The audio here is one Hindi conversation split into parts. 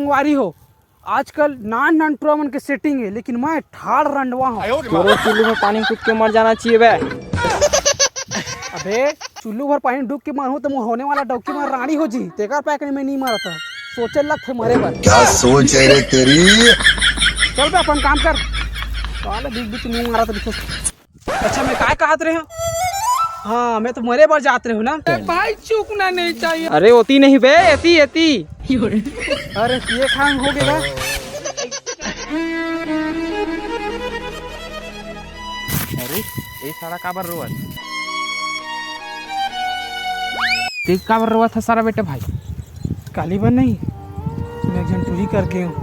संगवारी हो, आजकल नान नान टूर्नामेंट के सेटिंग है, लेकिन मैं ठाड़ रंडवा हूँ। तोरो चुल्लू में पानी कूद के मर जाना चाहिए बे। अबे चुल्लू भर पानी डूब के मरू तो होने वाला डौकी में रानी हो जी, तेकर पैक में नहीं मरा था, सोचे लग थे मरे पर। क्या सोच है रे तेरी। चल बे अपन काम कर, साले बीच बीच मुंह मारा तो दिखो। अच्छा मैं काय कहत रहे हो? हाँ मैं तो मरे पर जात रहे हो ना भाई, चूकना नहीं चाहिए। अरे होती नहीं बे, एती एती। अरे ये खान हो गया। अरे ये सारा काबर रोवत, देख काबर रोवत था सारा बेटा भाई। कालीबन नहीं, मैं एक जन टूरी कर गई हूँ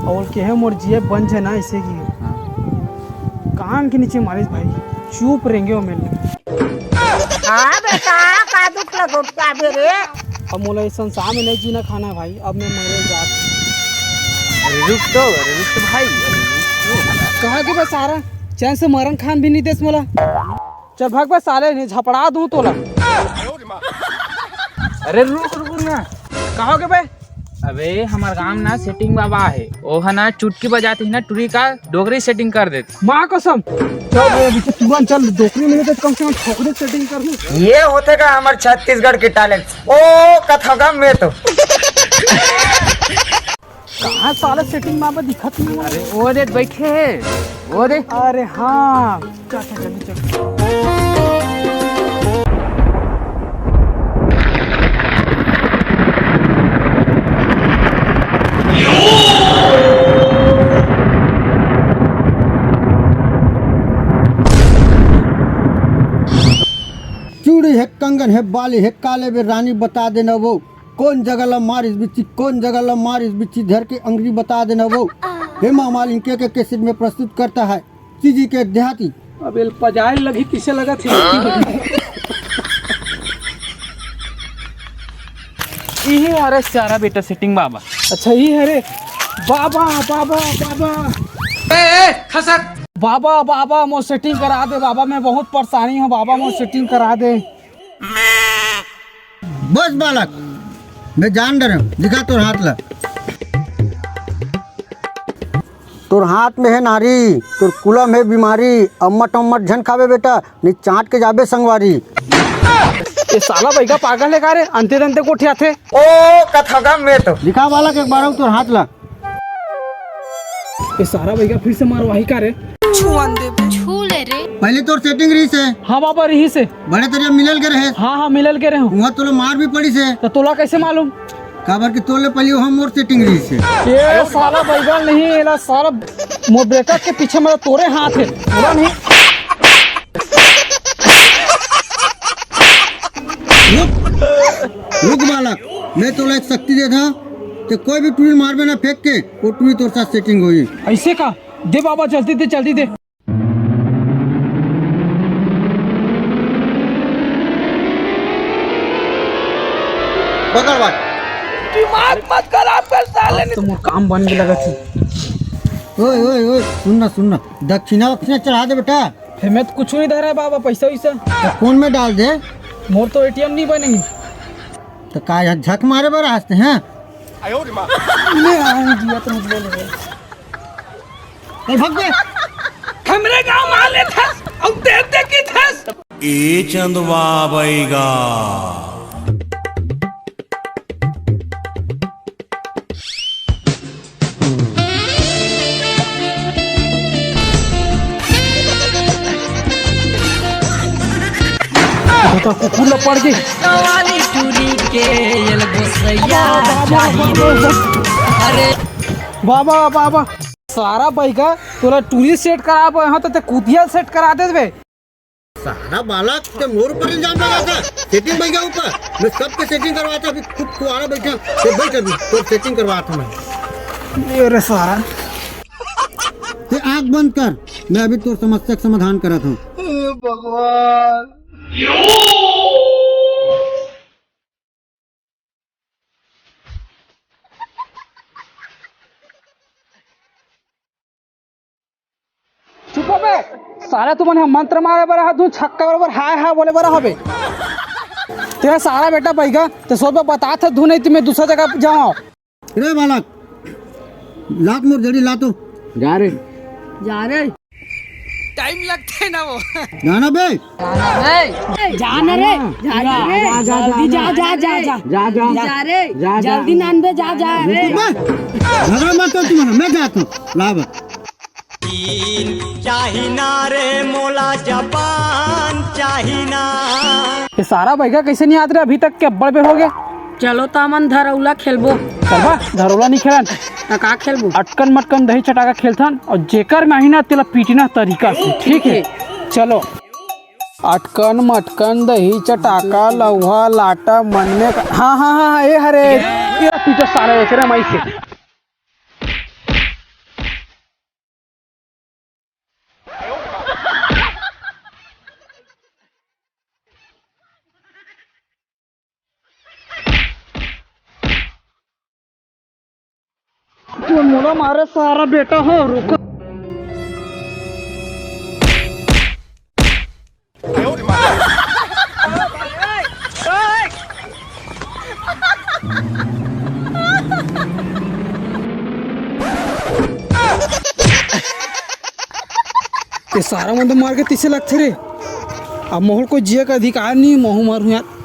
और के है मोर जिए बन जाए ना इसे की कान के नीचे मारिस भाई, चुप रहेंगे वो मेरे। हाँ बेटा का दुख लगो क्या बेरे। अब मोला इस संसार में नहीं जीना खाना भाई, अब मैं मरे जात। अरे रुक तो भाई, कहा कि बस सारा चैन से मरन खान भी नहीं देस मोला। चल भाग बस साले, नहीं झपड़ा दूं तोला। अरे रुक ना, कहा के भाई? अबे हमार गांव ना सेटिंग बाबा है, वो है ना चुटकी बजाती है ना टुरी का डोगरी सेटिंग कर देते। माँ कसम चल अभी तुरंत चल, डोकरी में तो कम से कम ठोकरी सेटिंग कर दूं। ये होते का हमारे छत्तीसगढ़ के टैलेंट। ओ कथागम में तो कहाँ साले सेटिंग माँ पे दिखत नहीं। अरे वो देख बैठे है वो देख। अरे हाँ चल चल जल्दी चल। चूड़ी है, कंगन है, बाली है, काले बे रानी बता देना वो कौन जगह ला मारिस बिच्ची, कौन जगह ला मारिस बिच्ची, धर के अंग्री बता देना वो। हेमा मालिनी के कैसेट में प्रस्तुत करता है चीजी के देहाती। अब पजाए लगी किसे लगा थी। ये अरे सारा बेटा सेटिंग बाबा। अच्छा ये है रे बाबा बाबा बाबा खसक बाबा बाबा मो सेटिंग करा दे बाबा, मैं बहुत परेशानी हूँ बाबा, मो सेटिंग करा दे। बस बालक मैं जान रहा हूँ, दिखा तोर हाथ ला। तोर हाथ में है नारी, तोर कुलम है बीमारी, अम्मट अम्मट झन खावे बेटा, नहीं चाट के जाबे संगवारी। ये साला भैया पागल है का रे, अंते अंते को उठिया थे। ओ कथागम में तो दिखा बालक एक बार तोर हाथ ला। ये सारा भैया फिर से मारवाही का रे। छू ले रे। पहले तोर सेटिंग रही से। हाँ बाबा रही से। बड़े तेरे मिलल के रहे। हाँ हाँ मिलल के रहे हूँ। वहाँ तोला मार भी पड़ी से। तो तोला कैसे मालूम? काबर की तोले पहले हम और सेटिंग रही से। ये साला भैया नहीं, ये सारा मो बेटा के पीछे मेरा तोरे हाथ है, बोला नहीं। रुक बालक, मैं तोला एक शक्ति दे था, तो कोई भी टूल मारबे ना फेंक के, वो टूल तोर साथ सेटिंग होई। ऐसे का दे बाबा, जल्दी दे जल्दी दे। पकड़ बात। दिमाग मत खराब कर साले ने, तो मोर काम बन के लगा थी। ओए ओए ओए सुनना, दक्षिणा वक्षिणा चढ़ा दे बेटा। फिर मैं तो कुछ नहीं दे रहा है बाबा, पैसा वैसा तो फोन में डाल दे। मोर तो एटीएम नहीं बनेगी। तो काय झक मारे बर हंसते हैं। ले आए दिया तो मुझे ले गए। भाग दे। हमरे गांव माले था और दे दे की था। ए चंदवा बैगा। तो कुकुर पड़ गई। बाबा बाबा सारा बैगा तोला टूरिस्ट सेट करा यहाँ तो कुतिया सेट करा दे बे। सारा बालक ते मोर पर इल्जाम लगाता, सेटिंग बैठा ऊपर। मैं सबके सेटिंग करवाता, अभी खुद कुआरा बैठा ते बैठ अभी तो सेटिंग करवाता मैं। ये रे सारा ते आँख बंद कर, मैं अभी तो समस्या का समाधान करता हूँ। भगवान चुप बे सारा, तू मने मंत्र मारे बरा हाथ छक्का बराबर हाय हाय बोले बरा हबे। तेरा सारा बेटा बैगा तो सोच बता था धू नहीं तो मैं दूसरा जगह जाऊँ। रे बालक लात मोर जड़ी लातो जा रे जाना बे जाना रे जल्दी जा रे जल्दी नान बे जा रे झगड़ा मत कर तुम्हारा मैं जाता हूँ लाभ ये सारा बैगा कैसे नहीं आते अभी तक के अब्बड़ पे हो गए। चलो तो अमन धरौला खेलबो। चलबा धरोला नहीं खेलन त का खेलबो? अटकन मटकन दही चटाका खेलथन और जेकर में ना तेला पीटना तरीका से ठीक है। चलो अटकन मटकन दही चटाका लौहा लाटा मनने का हाँ हाँ हाँ ये हरे तेरा पीछे सारा एक मई से तू मोला मारे सारा बेटा हो रुको ये सारा मंद मार के तीसे लगते रे। अब मोहर को जिया का अधिकार नहीं मोहू मारू यार।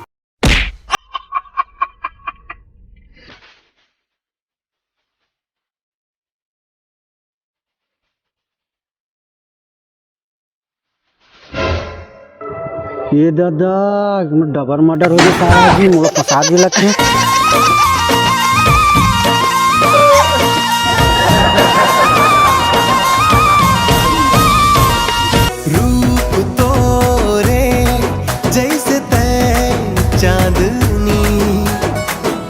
ये दादा डबर मर्डर हो गया सारा जी मोला फंसा दिया लगते